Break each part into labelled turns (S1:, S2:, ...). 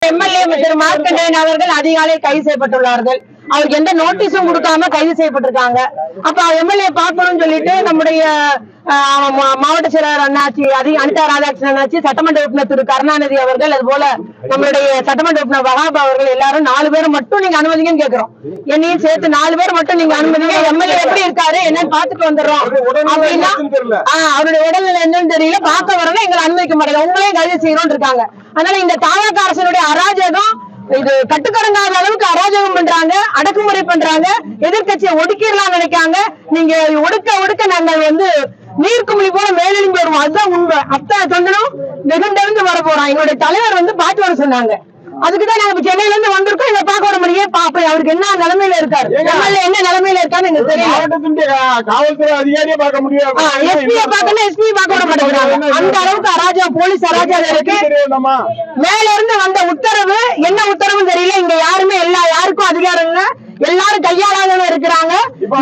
S1: MLA திரு மார்க்கண்டேயன் அவர்கள் அதிகாலை கைது செய்யப்பட்டுள்ளார்கள். அவருக்கு எந்த நோட்டீஸும் கொடுக்காம கைது செய்யப்பட்டிருக்காங்க. அப்ப எம்எல்ஏ பார்க்கணும்னு சொல்லிட்டு நம்முடைய மாவட்ட செயலாளர் அண்ணாச்சி அனிதா ராதாகிருஷ்ணன் அண்ணாச்சி, சட்டமன்ற உறுப்பினர் திரு கருணாநிதி அவர்கள், அது போல நம்மளுடைய சட்டமன்ற உறுப்பினர் வகாப் அவர்கள் எல்லாரும் 4 பேர் மட்டும் நீங்க அனுமதிங்கன்னு கேட்கிறோம். என்னையும் சேர்த்து 4 பேர் மட்டும் நீங்க அனுமதிங்க. எம்எல்ஏ எப்படி இருக்காரு என்னன்னு பாத்துட்டு வந்துடுறோம் அப்படின்னா அவருடைய உடல்நிலை என்னன்னு தெரியல, பார்க்க வரணும், எங்களை அனுமதிக்க மாட்டேங்க, உங்களையும் கைது செய்யணும்னு இருக்காங்க. அதனால இந்த தாவக அரசனுடைய அராஜகம் இது கட்டுக்கடங்காத அளவுக்கு அராஜகம் பண்றாங்க, அடக்குமுறை பண்றாங்க, எதிர்கட்சியை ஒடுக்கிடலாம் நினைக்காங்க. நீங்க ஒடுக்க நாங்க நீர்க்குமிழி போல மேலெழும்பி வருவோம். அதுதான் உண்மை. அத்தனை தொண்டனும் வெகுண்டெழுந்து வர போறான். எங்களுடைய தலைவர் பாத்து வர சொன்னாங்க. அதுக்குதான் நாங்க சென்னையில இருந்து வந்திருக்கோம். இதை பார்க்க வர முடியும். அவருக்கு என்ன நிலைமையில இருக்காரு, என்ன நிலைமையில இருக்காரு எங்களுக்கு தெரியும்.
S2: காவல்துறை அதிகாரியை பார்க்க முடியும்,
S1: எஸ்பியை பார்க்கணும், எஸ்பியை பார்க்க விட மாட்டேங்கிறாங்க. அந்த அளவுக்கு அராஜகம், போலீஸ் அராஜகம் இருக்கு. மேல இருந்து வந்த உத்தரவு என்ன உத்தரவு தெரியல. இங்க யாருமே யாருக்கும் அதிகாரம் இல்ல, எல்லாரும் கையாளாத இருக்கிறாங்க.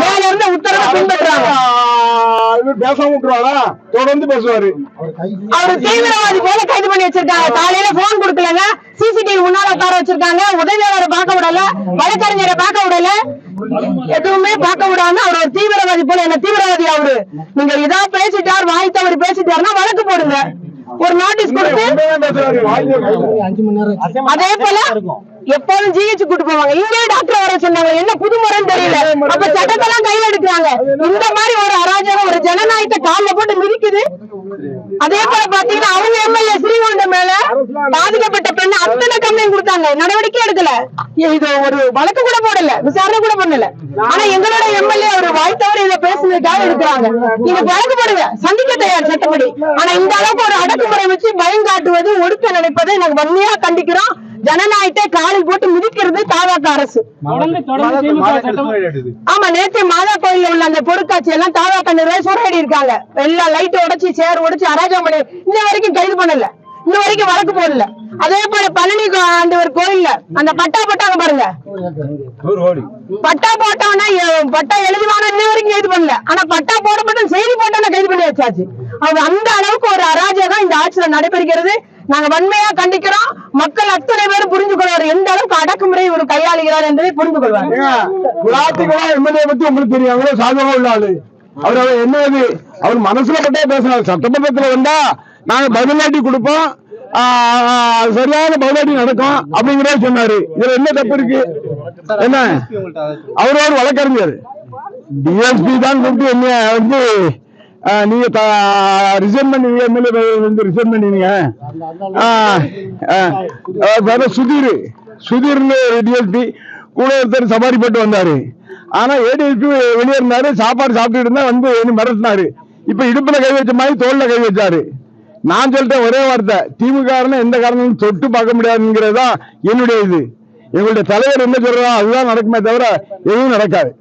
S1: மேல இருந்து உத்தரவை பின்பற்றுறாங்க.
S2: பேச விட்டுருவாரா, தொடர்ந்து பேசுவாரு.
S1: அவரு தீவிரவாதி போல கைது பண்ணி வச்சிருக்காங்க. காலையில போன் கொடுக்கலங்க, சிசிடிவி முன்னால உட்கார வச்சிருக்காங்க. உதவியாளரை பார்க்க விடல, வழக்கறிஞரை பார்க்க விடல, எதுவுமே பார்க்க விடாம அவர் ஒரு தீவிரவாதி போல. என்ன தீவிரவாதி அவரு? நீங்க இதா பேசிட்டார், வாய் தவறி பேசிட்டாருன்னா வழக்கு போடுங்க, ஒரு நோட்டீஸ் கொடுத்து. அதே போல எப்போதும் ஜிஹெச் கூட்டு போவாங்க. இங்கே டாக்டர் வர சொன்னாங்க. என்ன புதுமுறைன்னு தெரியல. அப்ப சட்டத்தெல்லாம் கையில எடுக்கிறாங்க. இந்த மாதிரி ஒரு அராஜகம், ஒரு ஜனநாயகத்தை காலில் போட்டு மிதிக்குது. அதே போல பாத்தீங்கன்னா அவங்க எம்எல்ஏ ஸ்ரீகண்டம் மேல பாதிக்கப்பட்ட பெண்ணு அத்தனை கம்ப்ளைண்ட் கொடுத்தாங்க, நடவடிக்கை எடுக்கல. இது ஒரு வழக்கு கூட போடல, விசாரணை கூட பண்ணல. ஆனா எங்களோட எம்எல்ஏ ஒரு வாய் தவறு இதை பேசுனதுக்காக எடுக்கிறாங்க. நீங்க வழக்கு போடுங்க, சந்திக்க தயார் சட்டப்படி. ஆனா இந்த அளவுக்கு ஒரு அடக்குமுறை வச்சு பயம் காட்டுவது, ஒடுக்க நினைப்பதை நாங்க வன்மையா கண்டிக்கிறோம். ஜனநாயகத்தை காலில் போட்டு மிதிக்கிறது தாவக அரசு. ஆமா, நேற்று மாதா கோயில்ல உள்ள அந்த பொருட்காட்சி எல்லாம் தாவக நிர்வாகி சூறையாடி இருக்காங்க. எல்லாம் லைட் உடைச்சு, சேர் உடைச்சு அராஜகம் பண்ணி இன்ன வரைக்கும் கைது பண்ணல, இன்ன வரைக்கும் வழக்கு போடல. அதே போல பழனி ஆண்டவர் கோயில்ல அந்த பட்டா போட்டாங்க பாருங்க, பட்டா போட்டவனா பட்டா எழுதுவான இன்ன வரைக்கும் கைது பண்ணல. ஆனா பட்டா போடப்பட்ட செய்தி போட்டவன கைது பண்ணி வச்சாச்சு. அவங்க அந்த அளவுக்கு ஒரு அராஜகம் இந்த ஆட்சியில நடைபெறுகிறது. நாங்க வன்மையா கண்டிக்கிறோம். மக்கள் அத்தனை பேரும் புரிஞ்சு கொள்வார் எந்த அளவுக்கு அடக்குமுறை ஒரு கையாளுகிறார் என்பதை புரிந்து கொள்வார்.
S2: எம்எல்ஏ பத்தி உங்களுக்கு தெரியும், அவங்களும் சாதகமா உள்ள ஆளு. அவர் என்னது அவர் மனசுல பட்டே பேசினார். சட்டமன்றத்துல வந்தா நாங்க பதிலாட்டி கொடுப்போம், சரியான பதிலாட்டி நடக்கும் அப்படிங்கிறத சொன்னாரு. இதுல என்ன தப்பு இருக்கு? என்ன அவரு ஒரு வழக்கறிஞர், டிஎஸ்பி தான் கூப்பிட்டு என்ன நீங்க ரிசைன் பண்ணீங்க, எம்எல்ஏ ரிசைன் பண்ணீங்க. சுதீர்னு டிஎஸ்பி கூட ஒருத்தர் சவாரி போட்டு வந்தாரு. ஆனா ஏடிஎஸ்பி வெளியே இருந்தாரு, சாப்பாடு சாப்பிட்டு இருந்தா மிரட்டினாரு. இப்ப இடுப்புல கை வச்ச மாதிரி தோல்ல கை வச்சாரு. நான் சொல்லிட்டேன் ஒரே வார்த்தை, திமுக எந்த காரணமும் தொட்டு பார்க்க முடியாதுங்கிறதா என்னுடைய இது. எங்களுடைய தலைவர் என்ன சொல்றோம் அதுதான் நடக்குமே தவிர எதுவும் நடக்காது.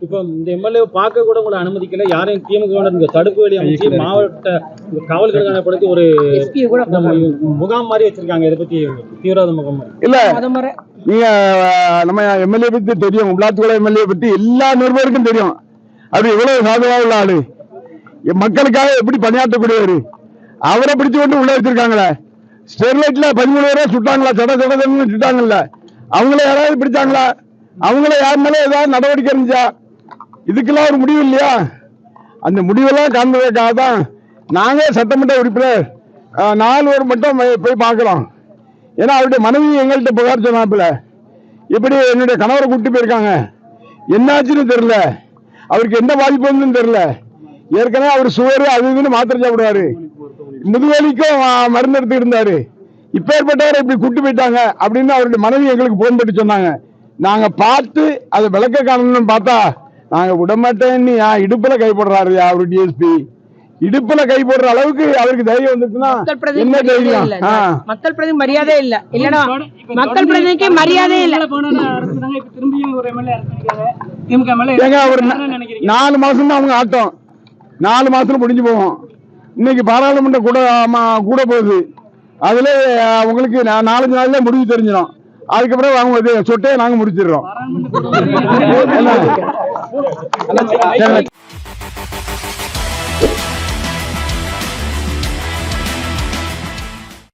S3: இப்ப இந்த எம்எல்ஏ பார்க்க கூட உங்களை அனுமதிக்கல, யாரையும் திமுக தடுப்பு வேலி அமைச்சு மாவட்ட காவல் கண்காணிப்படுத்தி ஒரு முகாம் மாதிரி வச்சிருக்காங்க. இதை பத்தி தீவிரவாத முகாம்
S2: இல்ல, நீங்க நம்ம எம்எல்ஏ பத்தி தெரியும், உள்ளாத்துக்குள்ள எம்எல்ஏ பத்தி எல்லா நிருபருக்கும் தெரியும். அது எவ்வளவு சாதகமா உள்ள ஆளு, மக்களுக்காக எப்படி பணியாற்றக்கூடியவர். அவரை பிடிச்சு கொண்டு உள்ள வச்சிருக்காங்களே. ஸ்டெர்லைட்ல 13 பேரை சுட்டாங்களா, சடன்னு சுட்டாங்கல்ல, அவங்கள யாராவது பிடிச்சாங்களா? அவங்கள யார் மேல ஏதாவது நடவடிக்கை இருந்துச்சா? இதுக்கெல்லாம் ஒரு முடிவு இல்லையா? அந்த முடிவெல்லாம் காண்பதற்காக தான் நாங்க சட்டமன்ற உறுப்பினர் 4 பேர் மட்டும் போய் பார்க்கலாம். ஏன்னா அவருடைய மனைவி எங்கள்கிட்ட புகார் சொன்னாப்புல, இப்படி என்னுடைய கணவரை கூப்பிட்டு போயிருக்காங்க, என்னாச்சுன்னு தெரியல, அவருக்கு எந்த பாதிப்பு வந்து தெரியல. ஏற்கனவே அவர் சுகரு அது இதுன்னு மாத்திரை சாப்பிடுவாரு, முதுவலிக்கும் மருந்து எடுத்துட்டு இருந்தாரு. இப்பேற்பட்டவரை இப்படி கூட்டு போயிட்டாங்க அப்படின்னு அவருடைய மனைவி எங்களுக்கு போன் பண்ணி சொன்னாங்க. நாங்க பார்த்து அதை விளக்க காணணும்னு பார்த்தா நாங்க விடமாட்டேன்னு இடுப்புல கை போடுறாரு. அவரு டிஎஸ்பி இடுப்புல கை போடுற அளவுக்கு அவருக்கு தைரியம் வந்துச்சுன்னா என்ன தைரியம்?
S1: மக்கள் பிரதி மரியாதை இல்ல, இல்லன்னா மக்கள் பிரதிக்கு மரியாதை இல்ல.
S2: ஏங்க ஒரு 4 மாசம் தான் அவங்க ஆட்டம், 4 மாசத்துல முடிஞ்சு போவோம். இன்னைக்கு பாராளுமன்ற கூட போகுது. அதுல உங்களுக்கு 4-5 நாள்ல முடிவு தெரிஞ்சிடும். அதுக்கப்புறம் அவங்க சொட்டையை நாங்க முடிச்சிடுறோம்.